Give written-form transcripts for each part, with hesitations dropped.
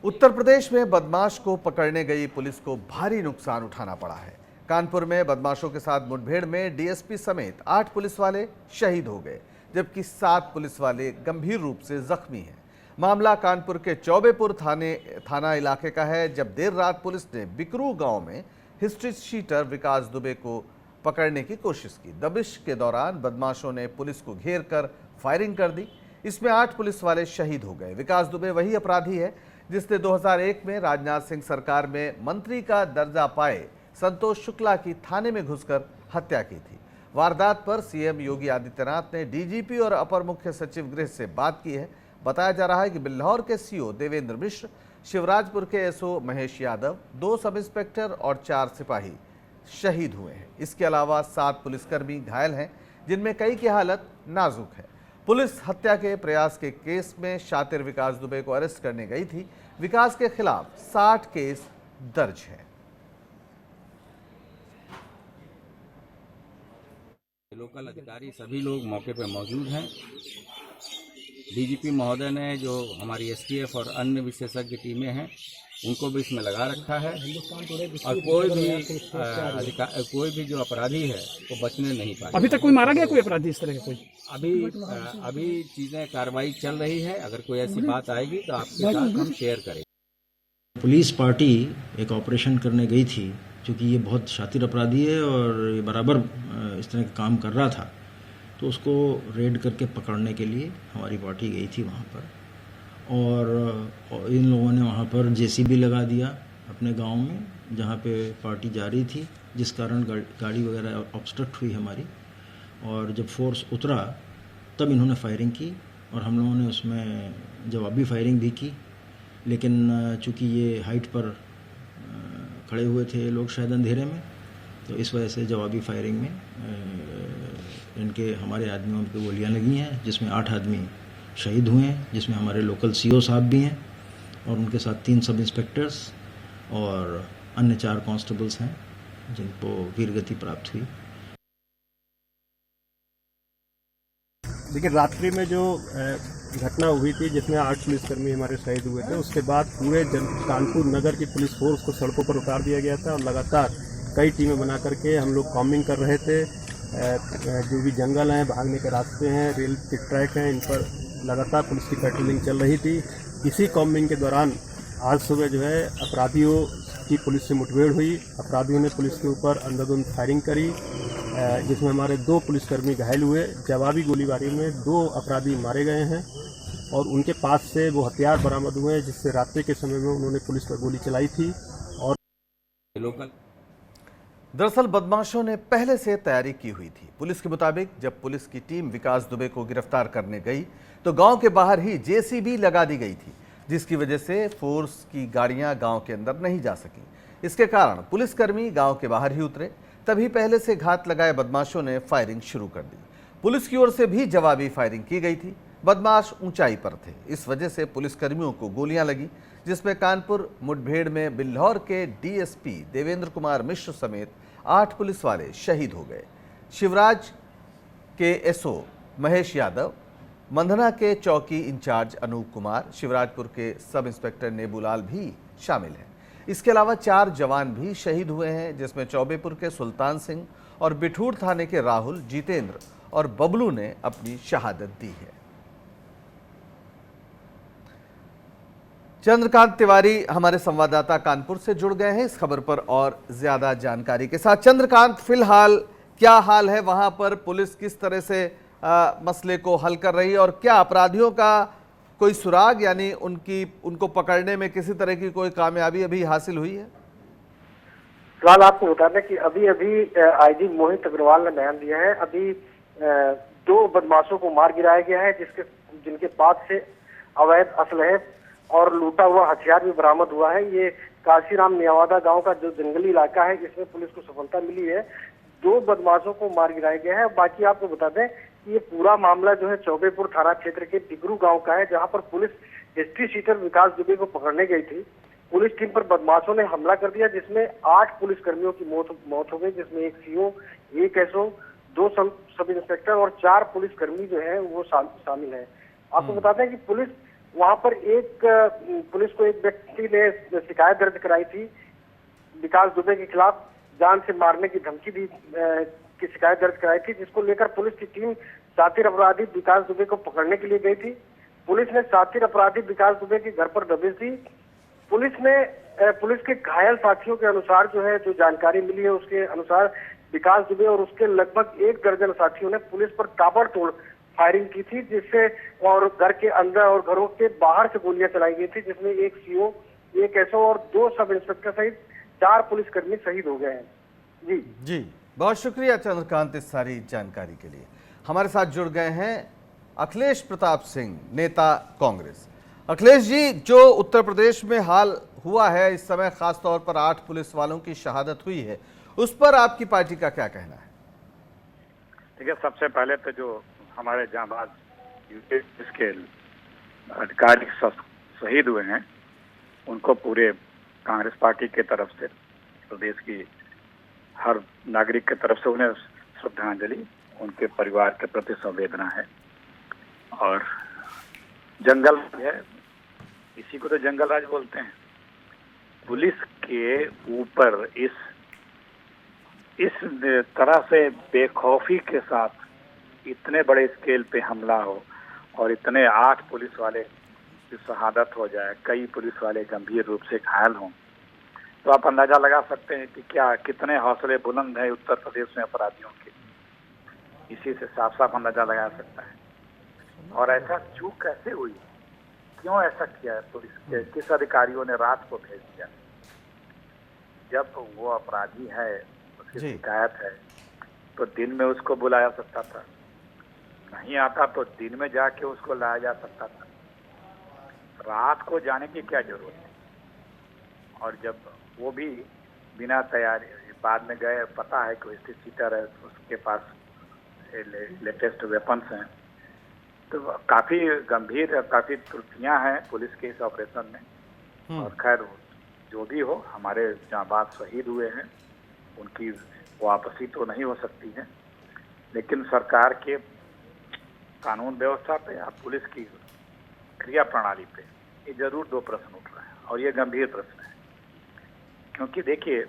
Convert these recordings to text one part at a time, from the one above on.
उत्तर प्रदेश में बदमाश को पकड़ने गई पुलिस को भारी नुकसान उठाना पड़ा है। कानपुर में बदमाशों के साथ मुठभेड़ में डीएसपी समेत 8 पुलिस वाले शहीद हो गए, जबकि 7 पुलिस वाले गंभीर रूप से जख्मी हैं। मामला कानपुर के चौबेपुर थाना इलाके का है, जब देर रात पुलिस ने बिकरू गांव में हिस्ट्री शीटर विकास दुबे को पकड़ने की कोशिश की। दबिश के दौरान बदमाशों ने पुलिस को घेर कर फायरिंग कर दी। इसमें 8 पुलिस वाले शहीद हो गए। विकास दुबे वही अपराधी है जिसने 2001 में राजनाथ सिंह सरकार में मंत्री का दर्जा पाए संतोष शुक्ला की थाने में घुसकर हत्या की थी। वारदात पर सीएम योगी आदित्यनाथ ने डीजीपी और अपर मुख्य सचिव गृह से बात की है। बताया जा रहा है कि बिल्हौर के सीओ देवेंद्र मिश्र, शिवराजपुर के SO Mahesh Yadav, 2 sub inspector और 4 सिपाही शहीद हुए हैं। इसके अलावा 7 पुलिसकर्मी घायल हैं, जिनमें कई की हालत नाजुक है। पुलिस हत्या के प्रयास के केस में शातिर विकास दुबे को अरेस्ट करने गई थी। विकास के खिलाफ 60 केस दर्ज है। लोकल अधिकारी सभी लोग मौके पर मौजूद हैं। डीजीपी महोदय ने जो हमारी एसटीएफ और अन्य विशेषज्ञ टीमें हैं उनको भी इसमें लगा रखा है और कोई भी जो अपराधी है वो बचने नहीं पाए। अभी तक कोई मारा गया, कोई अपराधी इस तरह का? कोई अभी चीजें कार्रवाई चल रही है। अगर कोई ऐसी बात आएगी तो आपके साथ हम शेयर करेंगे। पुलिस पार्टी एक ऑपरेशन करने गई थी, क्योंकि ये बहुत शातिर अपराधी है और ये बराबर इस तरह का काम कर रहा था, तो उसको रेड करके पकड़ने के लिए हमारी पार्टी गई थी वहाँ पर। और इन लोगों ने वहाँ पर जेसीबी लगा दिया अपने गांव में, जहाँ पे पार्टी जा रही थी, जिस कारण गाड़ी वगैरह ऑब्स्ट्रक्ट हुई हमारी। और जब फोर्स उतरा तब इन्होंने फायरिंग की और हम लोगों ने उसमें जवाबी फायरिंग भी की। लेकिन चूँकि ये हाइट पर खड़े हुए थे लोग शायद अंधेरे में, तो इस वजह से जवाबी फायरिंग में इनके हमारे आदमियों पे गोलियां लगी हैं, जिसमें 8 आदमी शहीद हुए हैं, जिसमें हमारे लोकल सीओ साहब भी हैं और उनके साथ 3 सब इंस्पेक्टर्स और अन्य 4 कांस्टेबल्स हैं जिनको वीरगति प्राप्त हुई। देखिए, रात्रि में जो घटना हुई थी जिसमें 8 पुलिसकर्मी हमारे शहीद हुए थे, उसके बाद पूरे कानपुर नगर की पुलिस फोर्स को सड़कों पर उतार दिया गया था और लगातार कई टीमें बना करके हम लोग कॉम्बिंग कर रहे थे। जो भी जंगल हैं, भागने के रास्ते हैं, रेल के ट्रैक हैं, इन पर लगातार पुलिस की पेट्रोलिंग चल रही थी। इसी कॉम्बिंग के दौरान आज सुबह जो है अपराधियों की पुलिस से मुठभेड़ हुई। अपराधियों ने पुलिस के ऊपर अंधाधुंध फायरिंग करी, जिसमें हमारे 2 पुलिसकर्मी घायल हुए। जवाबी गोलीबारी में 2 अपराधी मारे गए हैं और उनके पास से वो हथियार बरामद हुए हैं जिससे रात्रि के समय में उन्होंने पुलिस पर गोली चलाई थी। और दरअसल बदमाशों ने पहले से तैयारी की हुई थी। पुलिस के मुताबिक जब पुलिस की टीम विकास दुबे को गिरफ्तार करने गई तो गांव के बाहर ही जेसीबी लगा दी गई थी, जिसकी वजह से फोर्स की गाड़ियां गांव के अंदर नहीं जा सकी। इसके कारण पुलिसकर्मी गांव के बाहर ही उतरे। तभी पहले से घात लगाए बदमाशों ने फायरिंग शुरू कर दी। पुलिस की ओर से भी जवाबी फायरिंग की गई थी। बदमाश ऊंचाई पर थे, इस वजह से पुलिसकर्मियों को गोलियां लगी, जिसमें कानपुर मुठभेड़ में बिल्हौर के डीएसपी देवेंद्र कुमार मिश्र समेत 8 पुलिस वाले शहीद हो गए। शिवराज के एसओ महेश यादव, मंधना के चौकी इंचार्ज अनूप कुमार, शिवराजपुर के सब इंस्पेक्टर नेबूलाल भी शामिल हैं। इसके अलावा 4 जवान भी शहीद हुए हैं, जिसमें चौबेपुर के सुल्तान सिंह और बिठूर थाने के राहुल, जितेंद्र और बबलू ने अपनी शहादत दी है। चंद्रकांत तिवारी हमारे संवाददाता कानपुर से जुड़ गए हैं इस खबर पर और ज्यादा जानकारी के साथ। चंद्रकांत, फिलहाल क्या हाल है वहां पर? पुलिस किस तरह से मसले को हल कर रही है और क्या अपराधियों का कोई सुराग, यानी उनको पकड़ने में किसी तरह की कोई कामयाबी अभी हासिल हुई है? फिलहाल आपको बता दें कि अभी आईजी मोहित अग्रवाल ने बयान दिया है। अभी 2 बदमाशों को मार गिराया गया है, जिनके पास से अवैध असलहे और लूटा हुआ हथियार भी बरामद हुआ है। ये काशीराम नियावादा गांव का जो जंगली इलाका है, इसमें पुलिस को सफलता मिली है। 2 बदमाशों को मार गिराया गया है। बाकी आपको बता दें कि ये पूरा मामला जो है चौबेपुर थाना क्षेत्र के बिगरू गांव का है, जहां पर पुलिस हिस्ट्री शीटर विकास दुबे को पकड़ने गई थी। पुलिस टीम पर बदमाशों ने हमला कर दिया, जिसमें 8 पुलिसकर्मियों की मौत हो गई, जिसमें 1 सीओ, 1 एसओ, 2 सब इंस्पेक्टर और 4 पुलिसकर्मी जो है वो शामिल है। आपको बता दें कि पुलिस वहां पर एक पुलिस को एक व्यक्ति ने शिकायत दर्ज कराई थी विकास दुबे के खिलाफ, जान से मारने की धमकी दी की शिकायत दर्ज कराई थी, जिसको लेकर पुलिस की टीम शातिर अपराधी विकास दुबे को पकड़ने के लिए गई थी। पुलिस ने शातिर अपराधी विकास दुबे के घर पर दबिश दी। पुलिस के घायल साथियों के अनुसार जो है, जो जानकारी मिली है उसके अनुसार विकास दुबे और उसके लगभग 1 दर्जन साथियों ने पुलिस पर ताबड़तोड़ फायरिंग की थी, जिससे और घर के अंदर और घरों के बाहर से गोलियां चलाई गई थी, जिसमें एक सीओ, एक एसओ और 2 सब इंस्पेक्टर सहित 4 पुलिसकर्मी शहीद हो गए हैं। जी, बहुत शुक्रिया चंद्रकांत इस सारी जानकारी के लिए। हमारे साथ जुड़ गए हैं अखिलेश प्रताप सिंह, नेता कांग्रेस। अखिलेश जी, जो उत्तर प्रदेश में हाल हुआ है इस समय, खास तौर पर 8 पुलिस वालों की शहादत हुई है, उस पर आपकी पार्टी का क्या कहना है? देखिए, सबसे पहले तो जो हमारे जांबाज यूपी के अधिकारी शहीद हुए हैं, उनको पूरे कांग्रेस पार्टी के तरफ से, प्रदेश की हर नागरिक के तरफ से उन्हें श्रद्धांजलि, उनके परिवार के प्रति संवेदना है। और जंगल है, इसी को तो जंगल राज बोलते हैं। पुलिस के ऊपर इस तरह से बेखौफी के साथ इतने बड़े स्केल पे हमला हो और इतने 8 पुलिस वाले की शहादत हो जाए, कई पुलिस वाले गंभीर रूप से घायल हों, तो आप अंदाजा लगा सकते हैं कि कितने हौसले बुलंद हैं उत्तर प्रदेश में अपराधियों के। इसी से साफ साफ अंदाजा लगा सकता है। और ऐसा चूक कैसे हुई, क्यों ऐसा किया है पुलिस के, किस अधिकारियों ने रात को भेज दिया? जब वो अपराधी है, उसकी शिकायत है, तो दिन में उसको बुलाया सकता था, नहीं आता तो दिन में जाके उसको लाया जा सकता था, रात को जाने की क्या जरूरत है? और जब वो भी बिना तैयारी, बाद में गए, पता है कि स्थित सीटर है, उसके पास लेटेस्ट वेपन्स हैं, तो काफी गंभीर, काफी त्रुटियां हैं पुलिस के इस ऑपरेशन में। और खैर जो भी हो, हमारे जांबाज शहीद हुए हैं, उनकी वापसी तो नहीं हो सकती है, लेकिन सरकार के कानून व्यवस्था पे या पुलिस की क्रिया प्रणाली पे ये जरूर 2 प्रश्न उठ रहे हैं, और ये गंभीर प्रश्न है। क्योंकि देखिए,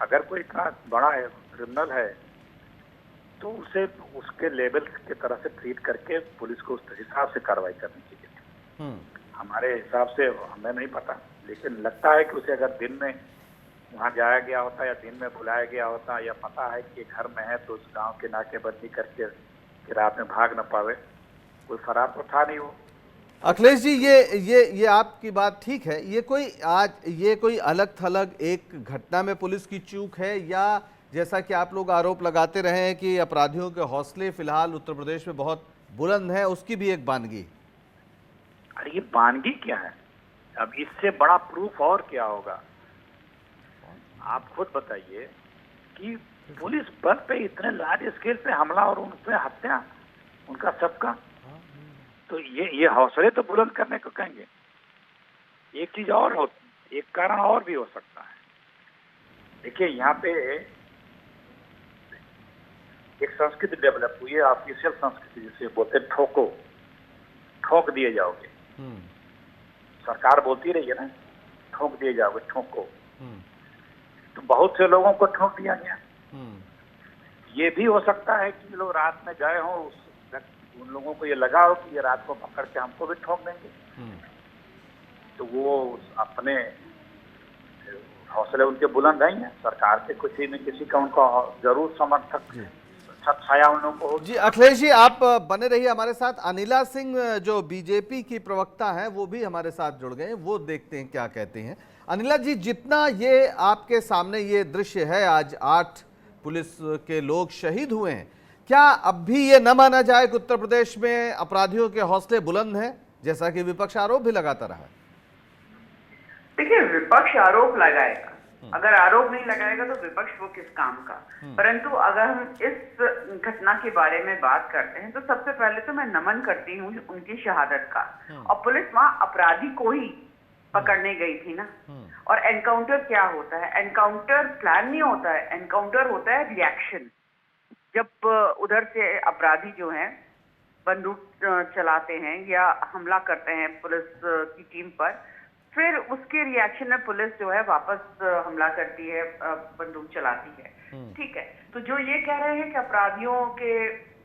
अगर कोई इतना बड़ा क्रिमिनल है तो उसे उसके लेवल के तरह से ट्रीट करके पुलिस को उस हिसाब से कार्रवाई करनी चाहिए। हमारे हिसाब से, हमें नहीं पता, लेकिन लगता है कि उसे अगर दिन में वहाँ जाया गया होता या दिन में बुलाया गया होता, या पता है कि घर में है तो उस गांव के नाकेबंदी करके कि रात में भाग न पावे, कोई फरार तो था नहीं वो। अखिलेश जी, ये आपकी बात ठीक है। ये कोई अलग थलग एक घटना में पुलिस की चूक है, या जैसा कि आप लोग आरोप लगाते रहे हैं कि अपराधियों के हौसले फिलहाल उत्तर प्रदेश में बहुत बुलंद है, उसकी भी एक बानगी? अरे ये बानगी क्या है? अब इससे बड़ा प्रूफ और क्या होगा? आप खुद बताइए कि पुलिस बल पे इतने लार्ज स्केल पे हमला और उन पे हत्या, उनका सबका, तो ये हौसले तो बुलंद करने को कहेंगे। एक चीज और हो, एक कारण और भी हो सकता है। देखिए, यहाँ पे एक संस्कृति डेवलप हुई है, ऑफिशियल संस्कृति जिसे बोलते हैं, ठोक दिए जाओगे। सरकार बोलती रही है ना, ठोक दिए जाओगे, ठोको। तो बहुत से लोगों को ठोक दिया गया। ये भी हो सकता है कि लोग रात में गए हों, उन लोगों को ये लगा हो कि ये रात को पकड़ के हमको भी ठोक देंगे, तो वो अपने हौसले उनके बुलंद नहीं है। सरकार के किसी न किसी का उनका जरूर समर्थक छाया उन लोगों को। जी अखिलेश जी, आप बने रहिए हमारे साथ। अनिला सिंह जो बीजेपी की प्रवक्ता हैं, वो भी हमारे साथ जुड़ गए, वो देखते हैं क्या कहते हैं। अनिला जी, जितना ये आपके सामने ये दृश्य है, आज 8 पुलिस के लोग शहीद हुए हैं, क्या अब भी ये न माना जाए कि उत्तर प्रदेश में अपराधियों के हौसले बुलंद हैं, जैसा कि विपक्ष आरोप भी लगाता रहा? देखिए, विपक्ष आरोप लगाएगा, अगर आरोप नहीं लगाएगा तो विपक्ष वो किस काम का। परंतु अगर हम इस घटना के बारे में बात करते हैं तो सबसे पहले तो मैं नमन करती हूँ उनकी शहादत का। और पुलिस वहां अपराधी को ही पकड़ने गई थी ना। और एनकाउंटर क्या होता है? एनकाउंटर प्लान नहीं होता है, एनकाउंटर होता है रिएक्शन। जब उधर से अपराधी जो हैं बंदूक चलाते हैं या हमला करते हैं पुलिस की टीम पर, फिर उसके रिएक्शन में पुलिस जो है वापस हमला करती है, बंदूक चलाती है। ठीक है, तो जो ये कह रहे हैं कि अपराधियों के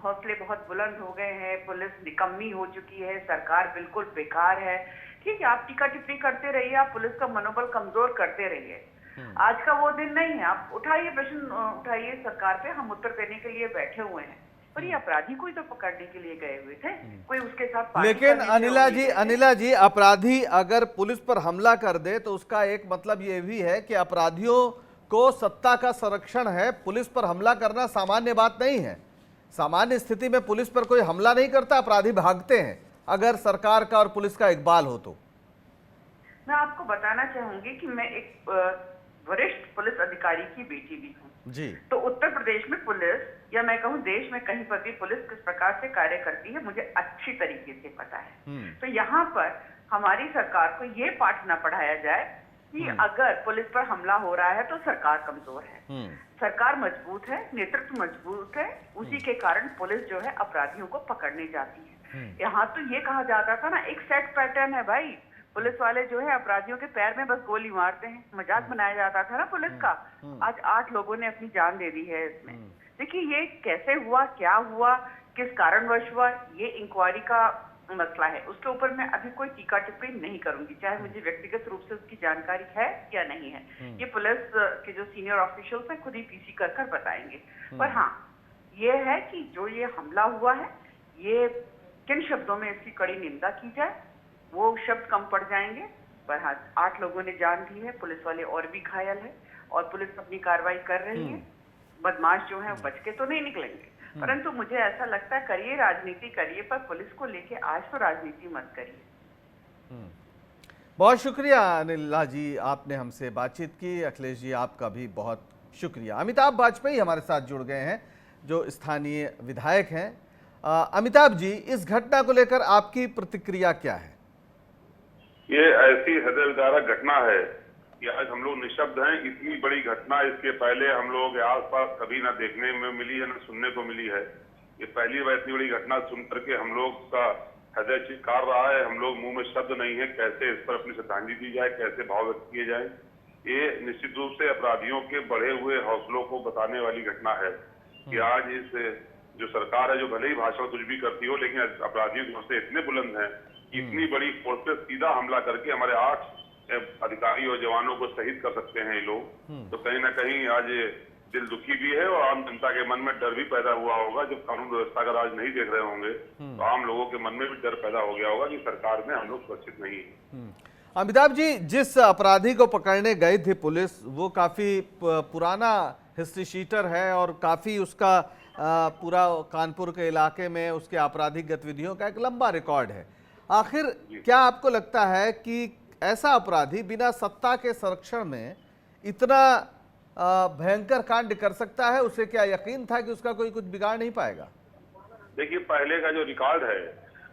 हौसले बहुत बुलंद हो गए हैं, पुलिस निकम्मी हो चुकी है, सरकार बिल्कुल बेकार है, ठीक है, आप टीका टिप्पणी करते रहिए, आप पुलिस का मनोबल कमजोर करते रहिए। आज का वो दिन नहीं है, आप उठाइए, प्रश्न उठाइए सरकार पे, हम उत्तर देने के लिए बैठे हुए हैं। पर ये अपराधी कोई तो पकड़ने के लिए गए हुए थे, कोई उसके साथ पार्टी लेकिन करने के लिए अनिला जी, अपराधी अगर पुलिस पर हमला कर दे तो उसका एक मतलब ये भी है कि अपराधियों को सत्ता का संरक्षण है, पुलिस पर हमला करना सामान्य बात नहीं है। सामान्य स्थिति में पुलिस पर कोई हमला नहीं करता, अपराधी भागते हैं अगर सरकार का और पुलिस का इकबाल हो तो। मैं आपको बताना चाहूंगी कि मैं एक वरिष्ठ पुलिस अधिकारी की बेटी भी हूँ जी। तो उत्तर प्रदेश में पुलिस, या मैं कहूँ देश में कहीं पर भी पुलिस किस प्रकार से कार्य करती है मुझे अच्छी तरीके से पता है। तो यहाँ पर हमारी सरकार को ये पाठ न पढ़ाया जाए कि अगर पुलिस पर हमला हो रहा है तो सरकार कमजोर है। सरकार मजबूत है, नेतृत्व मजबूत है, उसी के कारण पुलिस जो है अपराधियों को पकड़ने जाती है। यहाँ तो ये कहा जाता था ना, एक सेट पैटर्न है भाई, पुलिस वाले जो है अपराधियों के पैर में बस गोली मारते हैं, मजाक बनाया जाता था ना पुलिस का। आज 8 लोगों ने अपनी जान दे दी है इसमें। देखिए ये कैसे हुआ, क्या हुआ, किस कारणवश हुआ, ये इंक्वायरी का मसला है, उसके ऊपर मैं अभी कोई टीका टिप्पणी नहीं करूंगी, चाहे मुझे व्यक्तिगत रूप से उसकी जानकारी है या नहीं है। ये पुलिस के जो सीनियर ऑफिशियल्स हैं खुद ही पीसी कर कर बताएंगे। पर हाँ, ये है कि जो ये हमला हुआ है, ये किन शब्दों में इसकी कड़ी निंदा की जाए वो शब्द कम पड़ जाएंगे। पर हाँ, 8 लोगों ने जान दी है, पुलिस वाले और भी घायल है और पुलिस अपनी कार्रवाई कर रही है। बदमाश जो है बच के तो नहीं निकलेंगे, परंतु मुझे ऐसा लगता है करिए राजनीति करिए, पर पुलिस को लेके आज तो राजनीति मत करिए। बहुत शुक्रिया अनिला जी, आपने हमसे बातचीत की। अखिलेश जी, आपका भी बहुत शुक्रिया। अमिताभ बाजपेयी हमारे साथ जुड़ गए हैं, जो स्थानीय विधायक हैं। अमिताभ जी, इस घटना को लेकर आपकी प्रतिक्रिया क्या है? ये ऐसी हृदय विदारक घटना है कि आज हम लोग निशब्द हैं। इतनी बड़ी घटना इसके पहले हम लोगों के आसपास कभी ना देखने में मिली है, ना सुनने को मिली है। ये पहली बार इतनी बड़ी घटना सुन करके हम लोग का हृदय चित्कार रहा है। हम लोग मुंह में शब्द नहीं है कैसे इस पर अपनी श्रद्धांजलि दी जाए, कैसे भाव व्यक्त किए जाए। ये निश्चित रूप से अपराधियों के बढ़े हुए हौसलों को बताने वाली घटना है कि आज इस जो सरकार है, जो भले ही भाषण कुछ भी करती हो, लेकिन अपराधियों के हौसले इतने बुलंद हैं, इतनी बड़ी फोर्स पे सीधा हमला करके हमारे 8 अधिकारी और जवानों को शहीद कर सकते हैं ये लोग। तो कहीं ना कहीं आज दिल दुखी भी है और आम जनता के मन में डर भी पैदा हुआ होगा। जब कानून व्यवस्था का राज नहीं देख रहे होंगे तो आम लोगों के मन में भी डर पैदा हो गया होगा कि सरकार में हम लोग सुरक्षित नहीं है। अमिताभ जी, जिस अपराधी को पकड़ने गई थी पुलिस, वो काफी पुराना हिस्ट्री शीटर है और काफी उसका पूरा कानपुर के इलाके में उसके आपराधिक गतिविधियों का एक लंबा रिकॉर्ड है। आखिर क्या आपको लगता है कि ऐसा अपराधी बिना सत्ता के संरक्षण में इतना भयंकर कांड कर सकता है? उसे क्या यकीन था कि उसका कोई कुछ बिगाड़ नहीं पाएगा? देखिए, पहले का जो रिकॉर्ड है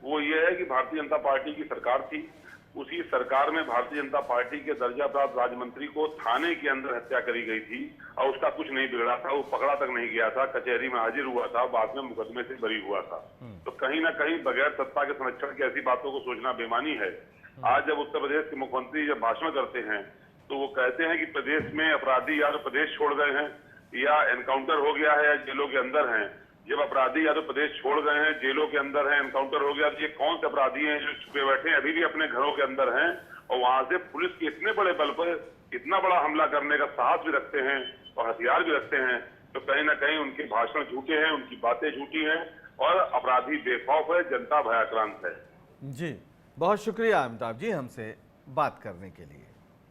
वो ये है कि भारतीय जनता पार्टी की सरकार थी, उसी सरकार में भारतीय जनता पार्टी के दर्जा प्राप्त राज्य मंत्री को थाने के अंदर हत्या करी गई थी और उसका कुछ नहीं बिगड़ा था, वो पकड़ा तक नहीं गया था, कचहरी में हाजिर हुआ था, बाद में मुकदमे से बरी हुआ था। तो कहीं ना कहीं बगैर सत्ता के संरक्षण की ऐसी बातों को सोचना बेमानी है। आज जब उत्तर प्रदेश के मुख्यमंत्री जब भाषण करते हैं तो वो कहते हैं कि प्रदेश में अपराधी या तो प्रदेश छोड़ गए हैं या एनकाउंटर हो गया है या जेलों के अंदर हैं। जब अपराधी या तो प्रदेश छोड़ गए हैं, जेलों के अंदर हैं, एनकाउंटर हो गया, तो ये कौन से अपराधी हैं जो छुपे बैठे हैं, अभी भी अपने घरों के अंदर हैं और वहां से पुलिस के इतने बड़े बल पर इतना बड़ा हमला करने का साहस भी रखते हैं और हथियार भी रखते हैं? तो कहीं ना कहीं उनके भाषण झूठे हैं, उनकी बातें झूठी हैं और अपराधी बेखौफ है, जनता भयाक्रांत है। जी, बहुत शुक्रिया अमिताभ जी हमसे बात करने के लिए।